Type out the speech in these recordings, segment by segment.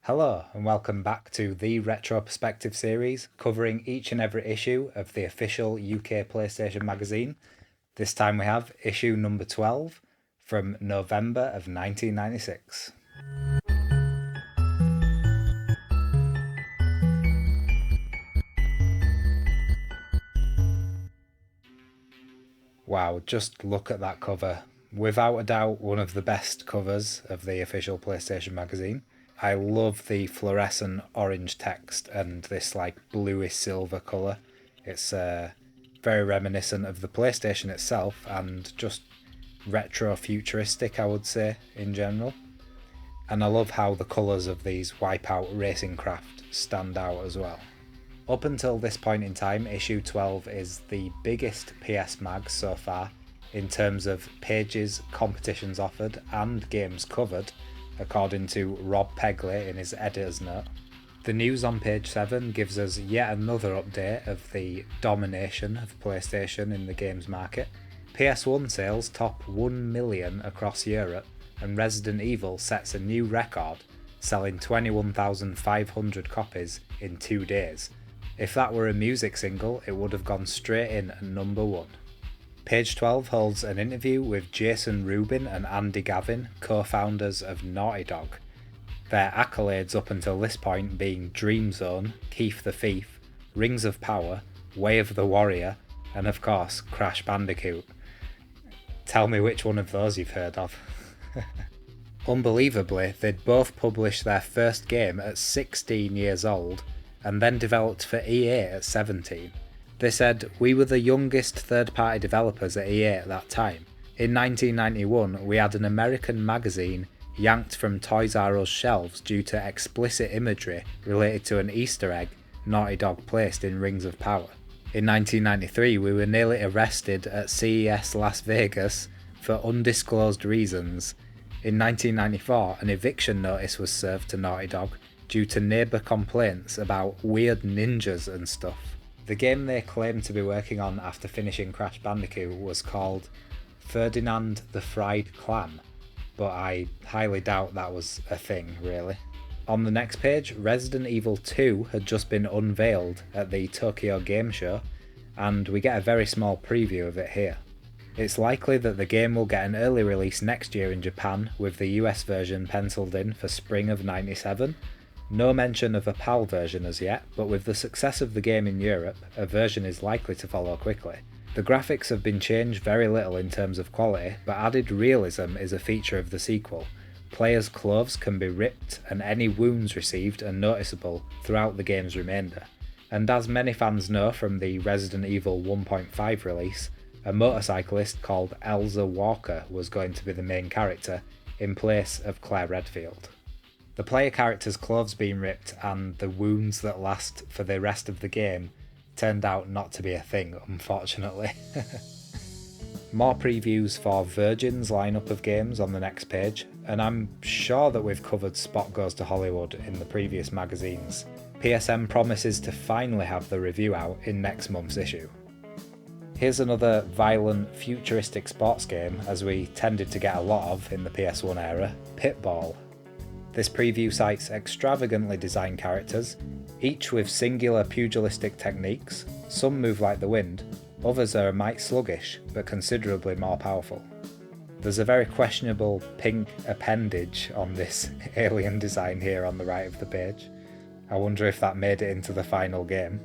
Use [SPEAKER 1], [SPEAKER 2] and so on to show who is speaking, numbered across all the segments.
[SPEAKER 1] Hello and welcome back to the Retro Perspective series, covering each and every issue of the official UK PlayStation magazine. This time we have issue number 12 from November of 1996. Wow, just look at that cover. Without a doubt, one of the best covers of the official PlayStation magazine. I love the fluorescent orange text and this like bluish silver colour. It's very reminiscent of the PlayStation itself and just retro futuristic, I would say, in general. And I love how the colours of these Wipeout racing craft stand out as well. Up until this point in time, issue 12 is the biggest PS mag so far in terms of pages, competitions offered and games covered, according to Rob Pegley in his editor's note. The news on page 7 gives us yet another update of the domination of PlayStation in the games market. PS1 sales top 1 million across Europe, and Resident Evil sets a new record, selling 21,500 copies in 2 days. If that were a music single, it would have gone straight in at number 1. Page 12 holds an interview with Jason Rubin and Andy Gavin, co-founders of Naughty Dog. Their accolades up until this point being Dream Zone, Keith the Thief, Rings of Power, Way of the Warrior, and of course Crash Bandicoot. Tell me which one of those you've heard of. Unbelievably, they'd both published their first game at 16 years old, and then developed for EA at 17. They said, "We were the youngest third-party developers at EA at that time. In 1991, we had an American magazine yanked from Toys R Us shelves due to explicit imagery related to an Easter egg Naughty Dog placed in Rings of Power. In 1993, we were nearly arrested at CES Las Vegas for undisclosed reasons. In 1994, an eviction notice was served to Naughty Dog due to neighbour complaints about weird ninjas and stuff." The game they claimed to be working on after finishing Crash Bandicoot was called Ferdinand the Fried Clam, but I highly doubt that was a thing, really. On the next page, Resident Evil 2 had just been unveiled at the Tokyo Game Show, and we get a very small preview of it here. It's likely that the game will get an early release next year in Japan, with the US version penciled in for spring of 97. No mention of a PAL version as yet, but with the success of the game in Europe, a version is likely to follow quickly. The graphics have been changed very little in terms of quality, but added realism is a feature of the sequel. Players' clothes can be ripped and any wounds received are noticeable throughout the game's remainder. And as many fans know from the Resident Evil 1.5 release, a motorcyclist called Elza Walker was going to be the main character, in place of Claire Redfield. The player character's clothes being ripped and the wounds that last for the rest of the game turned out not to be a thing, unfortunately. More previews for Virgin's lineup of games on the next page, and I'm sure that we've covered Spot Goes to Hollywood in the previous magazines. PSM promises to finally have the review out in next month's issue. Here's another violent, futuristic sports game, as we tended to get a lot of in the PS1 era, Pitball. This preview cites extravagantly designed characters, each with singular pugilistic techniques. Some move like the wind, others are a mite sluggish, but considerably more powerful. There's a very questionable pink appendage on this alien design here on the right of the page. I wonder if that made it into the final game.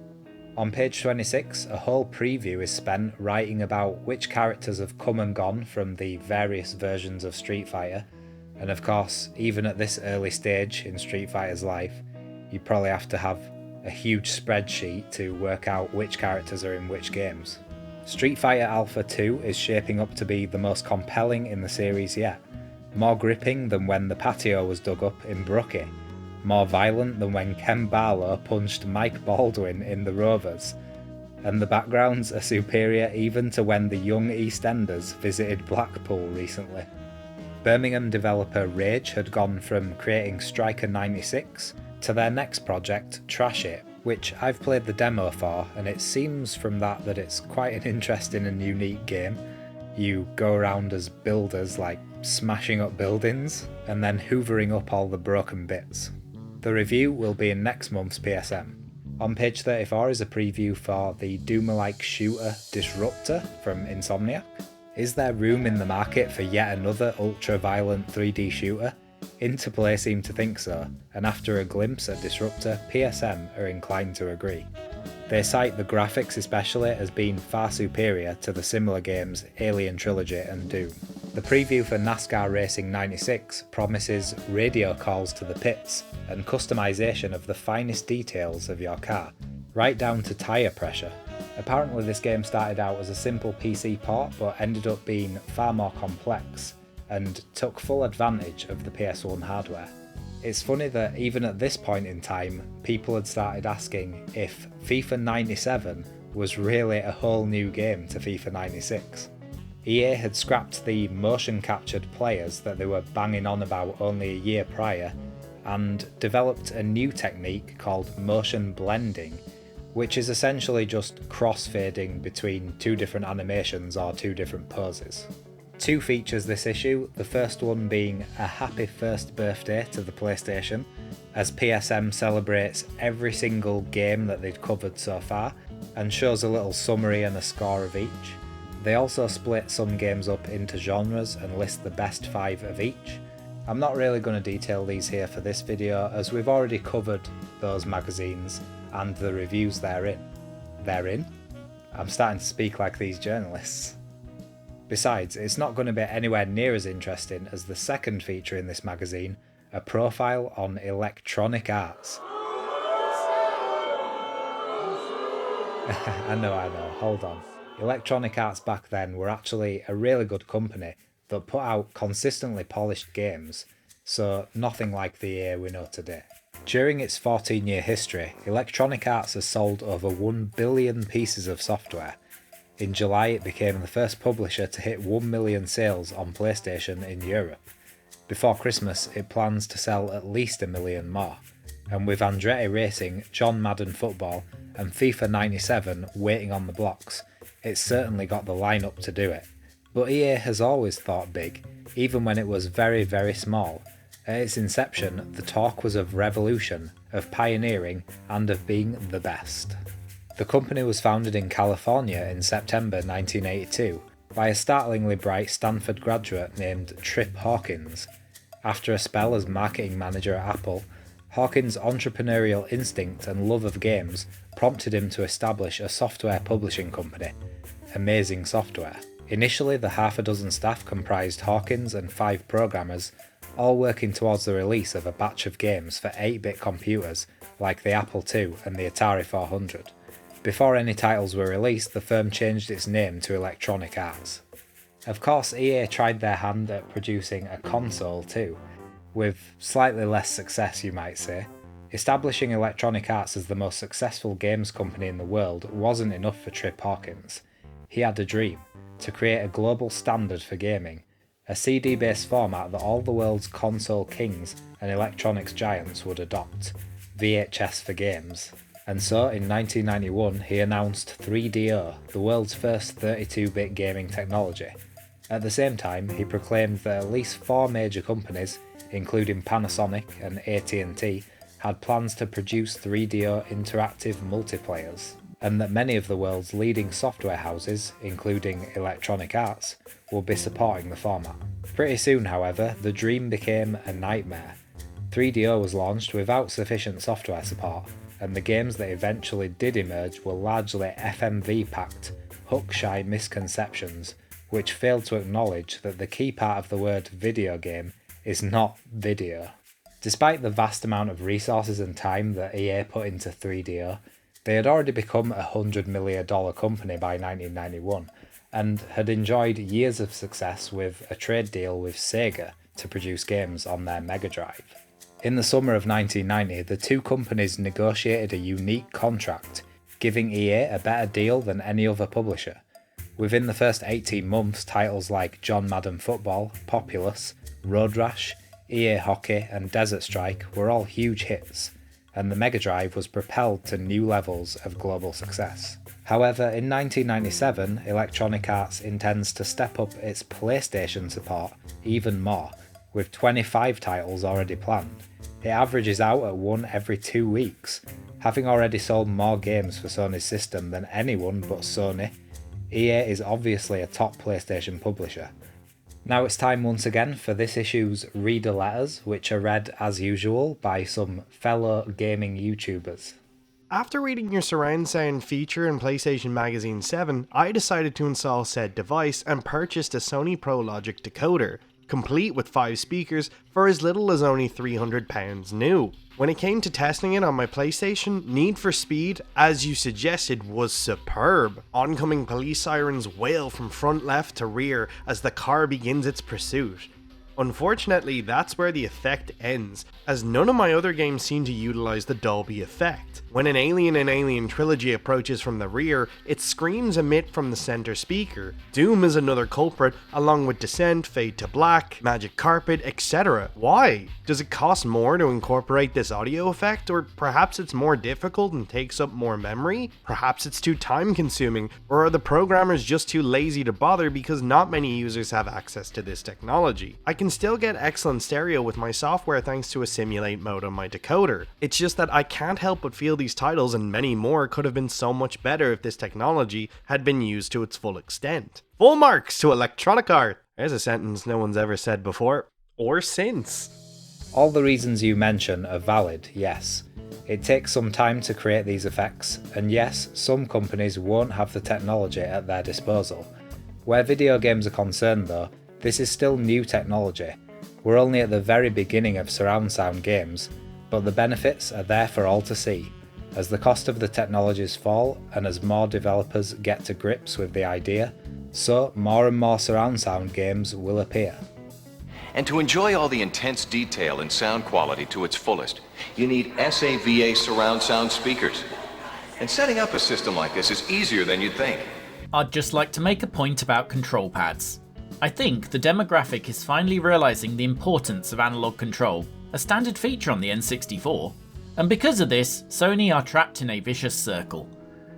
[SPEAKER 1] On page 26, a whole preview is spent writing about which characters have come and gone from the various versions of Street Fighter. And of course, even at this early stage in Street Fighter's life, you probably have to have a huge spreadsheet to work out which characters are in which games. Street Fighter Alpha 2 is shaping up to be the most compelling in the series yet. More gripping than when the patio was dug up in Brookie. More violent than when Ken Barlow punched Mike Baldwin in The Rovers. And the backgrounds are superior even to when the young EastEnders visited Blackpool recently. Birmingham developer Rage had gone from creating Striker 96 to their next project, Trash It, which I've played the demo for, and it seems from that it's quite an interesting and unique game. You go around as builders, like smashing up buildings, and then hoovering up all the broken bits. The review will be in next month's PSM. On page 34 is a preview for the Doom-alike shooter Disruptor from Insomniac. Is there room in the market for yet another ultra-violent 3D shooter? Interplay seem to think so, and after a glimpse at Disruptor, PSM are inclined to agree. They cite the graphics especially as being far superior to the similar games Alien Trilogy and Doom. The preview for NASCAR Racing 96 promises radio calls to the pits and customization of the finest details of your car, right down to tyre pressure. Apparently this game started out as a simple PC port but ended up being far more complex and took full advantage of the PS1 hardware. It's funny that even at this point in time, people had started asking if FIFA 97 was really a whole new game to FIFA 96. EA had scrapped the motion captured players that they were banging on about only a year prior and developed a new technique called motion blending, which is essentially just cross-fading between two different animations or two different poses. Two features this issue, the first one being a happy first birthday to the PlayStation, as PSM celebrates every single game that they'd covered so far and shows a little summary and a score of each. They also split some games up into genres and list the best 5 of each. I'm not really going to detail these here for this video as we've already covered those magazines and the reviews therein. Therein? I'm starting to speak like these journalists. Besides, it's not going to be anywhere near as interesting as the second feature in this magazine, a profile on Electronic Arts. I know, hold on. Electronic Arts back then were actually a really good company that put out consistently polished games, so nothing like the EA we know today. During its 14-year history, Electronic Arts has sold over 1 billion pieces of software. In July it became the first publisher to hit 1 million sales on PlayStation in Europe. Before Christmas it plans to sell at least 1 million more, and with Andretti Racing, John Madden Football and FIFA 97 waiting on the blocks, it's certainly got the lineup to do it. But EA has always thought big, even when it was very, very small. At its inception, the talk was of revolution, of pioneering, and of being the best. The company was founded in California in September 1982 by a startlingly bright Stanford graduate named Trip Hawkins. After a spell as marketing manager at Apple, Hawkins' entrepreneurial instinct and love of games prompted him to establish a software publishing company, Amazing Software. Initially, the half a dozen staff comprised Hawkins and 5 programmers, all working towards the release of a batch of games for 8-bit computers like the Apple II and the Atari 400. Before any titles were released, the firm changed its name to Electronic Arts. Of course, EA tried their hand at producing a console too, with slightly less success you might say. Establishing Electronic Arts as the most successful games company in the world wasn't enough for Trip Hawkins. He had a dream, to create a global standard for gaming, a CD-based format that all the world's console kings and electronics giants would adopt, VHS for games. And so in 1991 he announced 3DO, the world's first 32-bit gaming technology. At the same time he proclaimed that at least 4 major companies, including Panasonic and AT&T, had plans to produce 3DO interactive multiplayers, and that many of the world's leading software houses, including Electronic Arts, will be supporting the format. Pretty soon, however, the dream became a nightmare. 3DO was launched without sufficient software support, and the games that eventually did emerge were largely FMV-packed, hook-shy misconceptions, which failed to acknowledge that the key part of the word video game is not video. Despite the vast amount of resources and time that EA put into 3DO, they had already become a $100 million company by 1991, and had enjoyed years of success with a trade deal with Sega to produce games on their Mega Drive. In the summer of 1990, the two companies negotiated a unique contract, giving EA a better deal than any other publisher. Within the first 18 months, titles like John Madden Football, Populous, Road Rash, EA Hockey and Desert Strike were all huge hits, and the Mega Drive was propelled to new levels of global success. However, in 1997, Electronic Arts intends to step up its PlayStation support even more, with 25 titles already planned. It averages out at one every 2 weeks. Having already sold more games for Sony's system than anyone but Sony, EA is obviously a top PlayStation publisher. Now it's time once again for this issue's reader letters, which are read as usual by some fellow gaming YouTubers.
[SPEAKER 2] After reading your surround sound feature in PlayStation Magazine 7, I decided to install said device and purchased a Sony Pro Logic decoder, complete with 5 speakers for as little as only £300 new. When it came to testing it on my PlayStation, Need for Speed, as you suggested, was superb. Oncoming police sirens wail from front left to rear as the car begins its pursuit. Unfortunately, that's where the effect ends, as none of my other games seem to utilise the Dolby effect. When an alien in Alien Trilogy approaches from the rear, its screams emit from the centre speaker. Doom is another culprit, along with Descent, Fade to Black, Magic Carpet, etc. Why? Does it cost more to incorporate this audio effect, or perhaps it's more difficult and takes up more memory? Perhaps it's too time consuming, or are the programmers just too lazy to bother because not many users have access to this technology? I can still get excellent stereo with my software thanks to a simulate mode on my decoder. It's just that I can't help but feel these titles and many more could have been so much better if this technology had been used to its full extent. Full marks to Electronic Art! There's a sentence no one's ever said before, or since.
[SPEAKER 1] All the reasons you mention are valid, yes. It takes some time to create these effects, and yes, some companies won't have the technology at their disposal. Where video games are concerned though, this is still new technology. We're only at the very beginning of surround sound games, but the benefits are there for all to see, as the cost of the technologies fall and as more developers get to grips with the idea, so more and more surround sound games will appear.
[SPEAKER 3] And to enjoy all the intense detail and sound quality to its fullest, you need SAVA surround sound speakers. And setting up a system like this is easier than you'd think.
[SPEAKER 4] I'd just like to make a point about control pads. I think the demographic is finally realising the importance of analog control, a standard feature on the N64. And because of this, Sony are trapped in a vicious circle.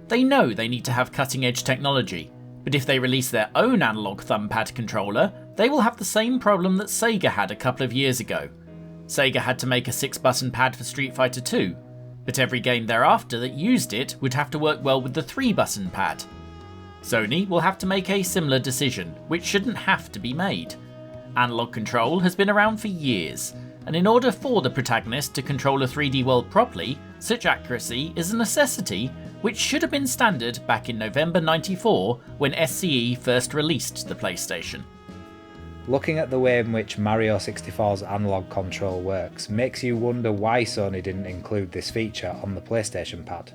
[SPEAKER 4] They know they need to have cutting-edge technology, but if they release their own analog thumbpad controller, they will have the same problem that Sega had a couple of years ago. Sega had to make a 6-button pad for Street Fighter 2, but every game thereafter that used it would have to work well with the 3-button pad. Sony will have to make a similar decision, which shouldn't have to be made. Analog control has been around for years, and in order for the protagonist to control a 3D world properly, such accuracy is a necessity which should have been standard back in November '94 when SCE first released the PlayStation.
[SPEAKER 1] Looking at the way in which Mario 64's analog control works makes you wonder why Sony didn't include this feature on the PlayStation pad.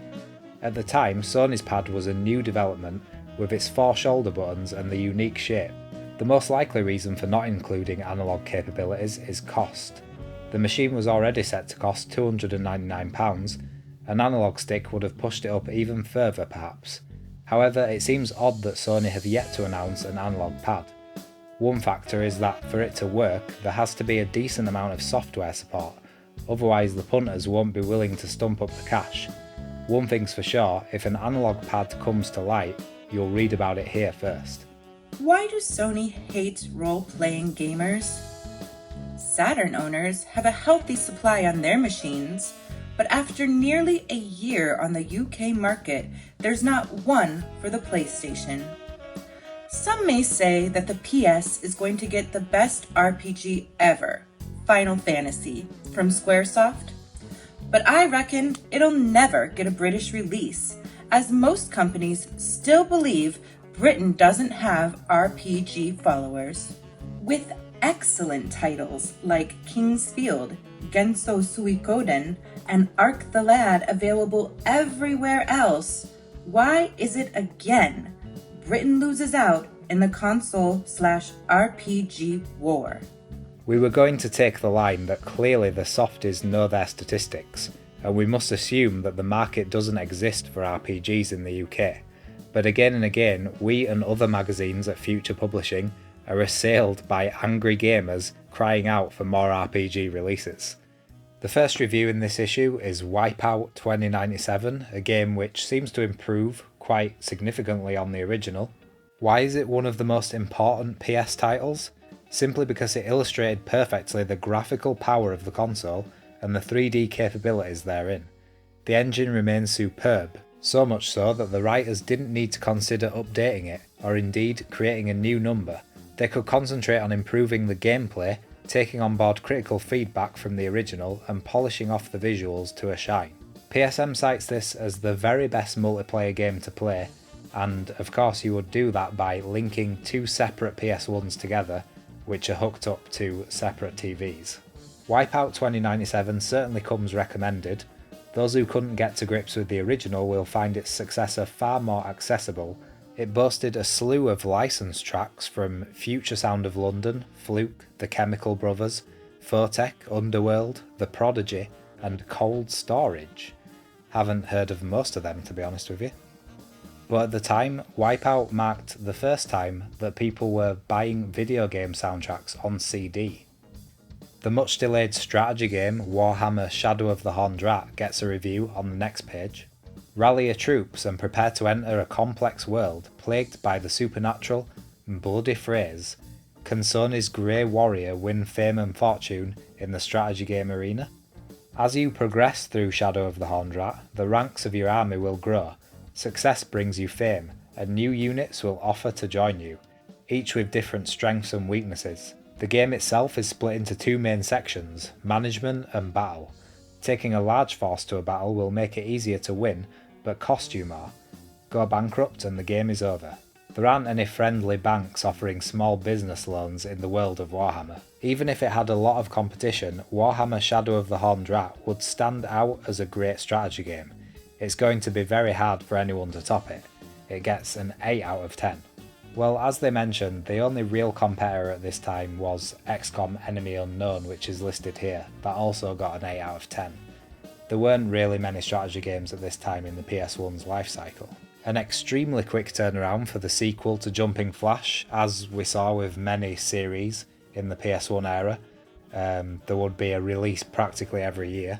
[SPEAKER 1] At the time, Sony's pad was a new development with its 4 shoulder buttons and the unique shape. The most likely reason for not including analog capabilities is cost. The machine was already set to cost £299, an analog stick would have pushed it up even further perhaps. However, it seems odd that Sony have yet to announce an analog pad. One factor is that for it to work, there has to be a decent amount of software support, otherwise the punters won't be willing to stump up the cash. One thing's for sure, if an analog pad comes to light, you'll read about it here first.
[SPEAKER 5] Why do Sony hate role-playing gamers? Saturn owners have a healthy supply on their machines, but after nearly a year on the UK market, there's not one for the PlayStation. Some may say that the PS is going to get the best RPG ever, Final Fantasy, from Squaresoft, but I reckon it'll never get a British release, as most companies still believe Britain doesn't have RPG followers. With excellent titles like King's Field, Genso Suikoden, and Ark the Lad available everywhere else, why is it again Britain loses out in the console/RPG war?
[SPEAKER 1] We were going to take the line that clearly the softies know their statistics, and we must assume that the market doesn't exist for RPGs in the UK. But again and again, we and other magazines at Future Publishing are assailed by angry gamers crying out for more RPG releases. The first review in this issue is Wipeout 2097, a game which seems to improve quite significantly on the original. Why is it one of the most important PS titles? Simply because it illustrated perfectly the graphical power of the console and the 3D capabilities therein. The engine remains superb, so much so that the writers didn't need to consider updating it, or indeed creating a new number. They could concentrate on improving the gameplay, taking on board critical feedback from the original, and polishing off the visuals to a shine. PSM cites this as the very best multiplayer game to play, and of course you would do that by linking two separate PS1s together, which are hooked up to separate TVs. Wipeout 2097 certainly comes recommended. Those who couldn't get to grips with the original will find its successor far more accessible. It boasted a slew of licensed tracks from Future Sound of London, Fluke, The Chemical Brothers, Photech, Underworld, The Prodigy, and Cold Storage. Haven't heard of most of them, to be honest with you. But at the time, Wipeout marked the first time that people were buying video game soundtracks on CD. The much delayed strategy game Warhammer Shadow of the Horned Rat gets a review on the next page. Rally your troops and prepare to enter a complex world plagued by the supernatural and bloody frays. Can Sony's Grey Warrior win fame and fortune in the strategy game arena? As you progress through Shadow of the Horned Rat, the ranks of your army will grow, success brings you fame, and new units will offer to join you, each with different strengths and weaknesses. The game itself is split into two main sections, management and battle. Taking a large force to a battle will make it easier to win, but cost you more. Go bankrupt and the game is over. There aren't any friendly banks offering small business loans in the world of Warhammer. Even if it had a lot of competition, Warhammer Shadow of the Horned Rat would stand out as a great strategy game. It's going to be very hard for anyone to top it. It gets an 8 out of 10. Well, as they mentioned, the only real competitor at this time was XCOM Enemy Unknown, which is listed here, that also got an 8 out of 10. There weren't really many strategy games at this time in the PS1's life cycle. An extremely quick turnaround for the sequel to Jumping Flash, as we saw with many series in the PS1 era. There would be a release practically every year.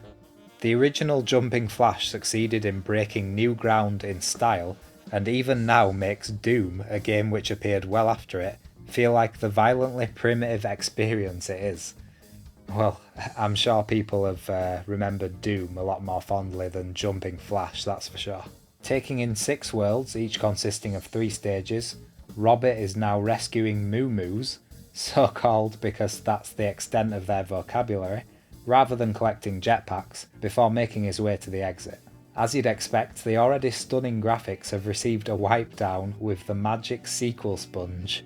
[SPEAKER 1] The original Jumping Flash succeeded in breaking new ground in style, and even now makes Doom, a game which appeared well after it, feel like the violently primitive experience it is. Well, I'm sure people have remembered Doom a lot more fondly than Jumping Flash, that's for sure. Taking in 6 worlds, each consisting of 3 stages, Robert is now rescuing moo-moos, so called because that's the extent of their vocabulary, rather than collecting jetpacks, before making his way to the exit. As you'd expect, the already stunning graphics have received a wipe down with the magic sequel sponge,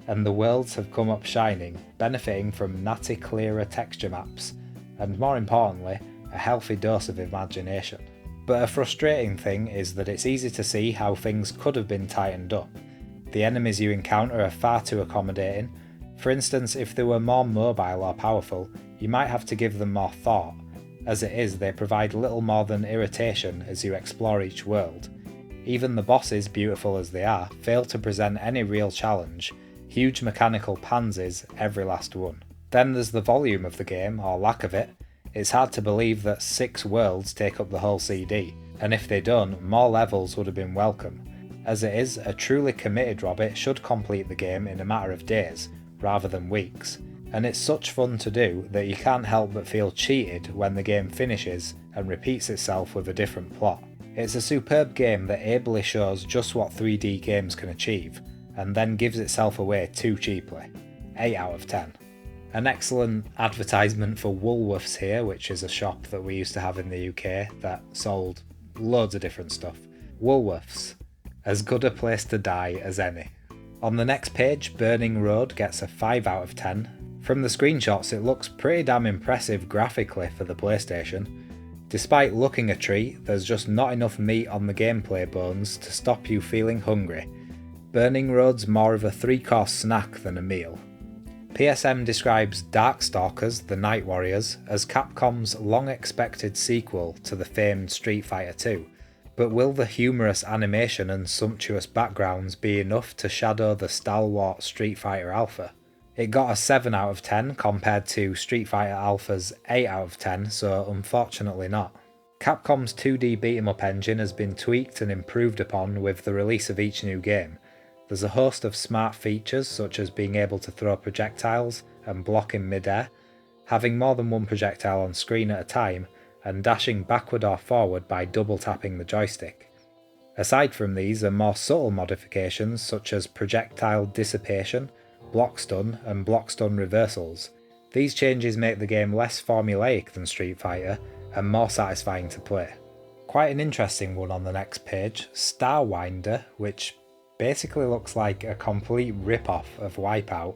[SPEAKER 1] and the worlds have come up shining, benefiting from natty clearer texture maps, and more importantly, a healthy dose of imagination. But a frustrating thing is that it's easy to see how things could have been tightened up. The enemies you encounter are far too accommodating. For instance, if they were more mobile or powerful, you might have to give them more thought. As it is, they provide little more than irritation as you explore each world. Even the bosses, beautiful as they are, fail to present any real challenge, huge mechanical pansies, every last one. Then there's the volume of the game, or lack of it. It's hard to believe that 6 worlds take up the whole CD, and if they don't, more levels would have been welcome. As it is, a truly committed Robert should complete the game in a matter of days, rather than weeks. And it's such fun to do that you can't help but feel cheated when the game finishes and repeats itself with a different plot. It's a superb game that ably shows just what 3D games can achieve, and then gives itself away too cheaply. 8 out of 10. An excellent advertisement for Woolworths here, which is a shop that we used to have in the UK that sold loads of different stuff. Woolworths, as good a place to die as any. On the next page, Burning Road gets a 5 out of 10. From the screenshots, it looks pretty damn impressive graphically for the PlayStation. Despite looking a treat, there's just not enough meat on the gameplay bones to stop you feeling hungry. Burning Road's more of a 3-course snack than a meal. PSM describes Darkstalkers: The Night Warriors as Capcom's long-expected sequel to the famed Street Fighter 2, but will the humorous animation and sumptuous backgrounds be enough to shadow the stalwart Street Fighter Alpha? It got a 7 out of 10 compared to Street Fighter Alpha's 8 out of 10, so unfortunately not. Capcom's 2D beat-em-up engine has been tweaked and improved upon with the release of each new game. There's a host of smart features such as being able to throw projectiles and block in mid-air, having more than one projectile on screen at a time, and dashing backward or forward by double tapping the joystick. Aside from these are more subtle modifications such as projectile dissipation, block stun and block stun reversals. These changes make the game less formulaic than Street Fighter and more satisfying to play. Quite an interesting one on the next page, Starwinder, which basically looks like a complete rip-off of Wipeout,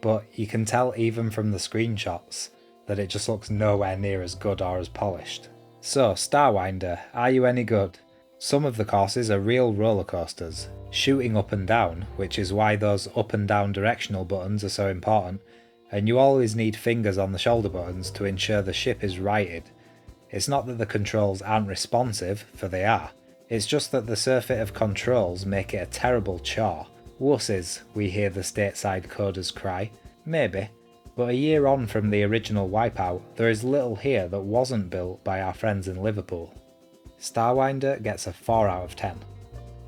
[SPEAKER 1] but you can tell even from the screenshots that it just looks nowhere near as good or as polished. So Starwinder, are you any good? Some of the courses are real roller coasters, shooting up and down, which is why those up and down directional buttons are so important, and you always need fingers on the shoulder buttons to ensure the ship is righted. It's not that the controls aren't responsive, for they are, it's just that the surfeit of controls make it a terrible chore. Wusses, we hear the stateside coders cry. Maybe, but a year on from the original Wipeout, there is little here that wasn't built by our friends in Liverpool. Starwinder gets a 4 out of 10.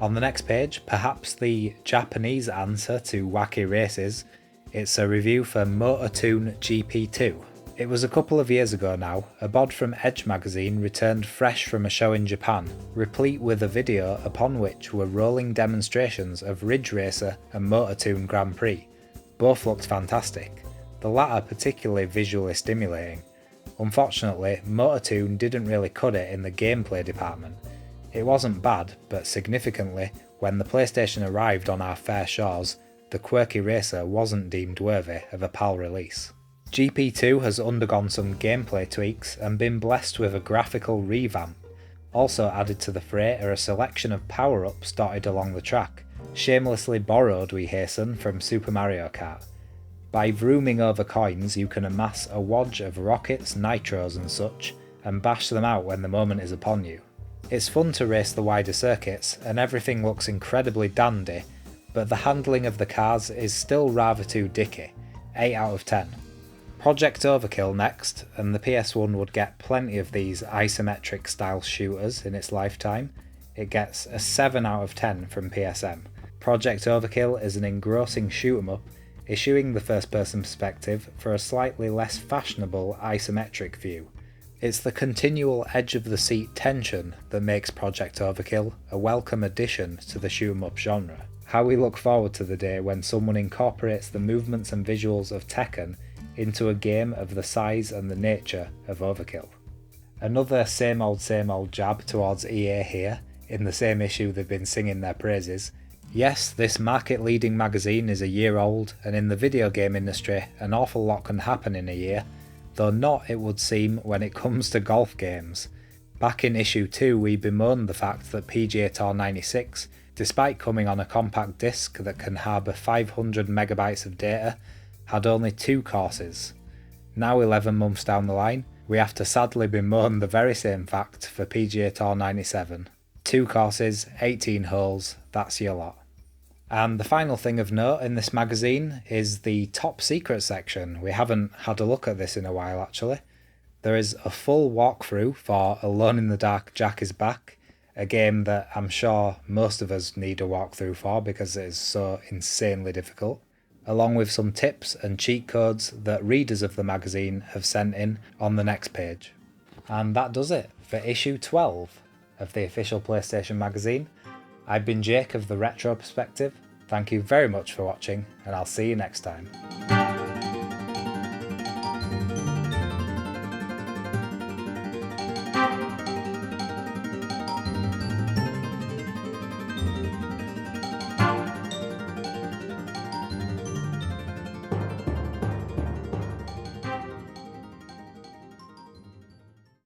[SPEAKER 1] On the next page, perhaps the Japanese answer to Wacky Races, it's a review for Motortoon GP2. It was a couple of years ago now, a bod from Edge magazine returned fresh from a show in Japan, replete with a video upon which were rolling demonstrations of Ridge Racer and Motortoon Grand Prix. Both looked fantastic, the latter particularly visually stimulating. Unfortunately, Motortoon didn't really cut it in the gameplay department. It wasn't bad, but significantly, when the PlayStation arrived on our fair shores, the quirky racer wasn't deemed worthy of a PAL release. GP2 has undergone some gameplay tweaks and been blessed with a graphical revamp. Also added to the fray are a selection of power-ups dotted along the track, shamelessly borrowed, we hasten, from Super Mario Kart. By vrooming over coins you can amass a wodge of rockets, nitros and such, and bash them out when the moment is upon you. It's fun to race the wider circuits, and everything looks incredibly dandy, but the handling of the cars is still rather too dicky, 8 out of 10. Project Overkill next, and the PS1 would get plenty of these isometric style shooters in its lifetime. It gets a 7 out of 10 from PSM. Project Overkill is an engrossing shoot 'em up, issuing the first person perspective for a slightly less fashionable isometric view. It's the continual edge of the seat tension that makes Project Overkill a welcome addition to the shoot 'em up genre. How we look forward to the day when someone incorporates the movements and visuals of Tekken into a game of the size and the nature of Overkill. Another same old jab towards EA here, in the same issue they've been singing their praises. Yes, this market leading magazine is a year old, and in the video game industry an awful lot can happen in a year, though not, it would seem, when it comes to golf games. Back in issue 2 we bemoaned the fact that PGA Tour 96, despite coming on a compact disc that can harbour 500 megabytes of data, had only 2 courses. Now 11 months down the line, we have to sadly bemoan the very same fact for PGA Tour 97. 2 courses, 18 holes, that's your lot. And the final thing of note in this magazine is the top secret section. We haven't had a look at this in a while actually. There is a full walkthrough for Alone in the Dark Jack is Back, a game that I'm sure most of us need a walkthrough for because it is so insanely difficult, along with some tips and cheat codes that readers of the magazine have sent in on the next page. And that does it for issue 12 of the official PlayStation magazine. I've been Jake of the Retro Perspective. Thank you very much for watching, and I'll see you next time.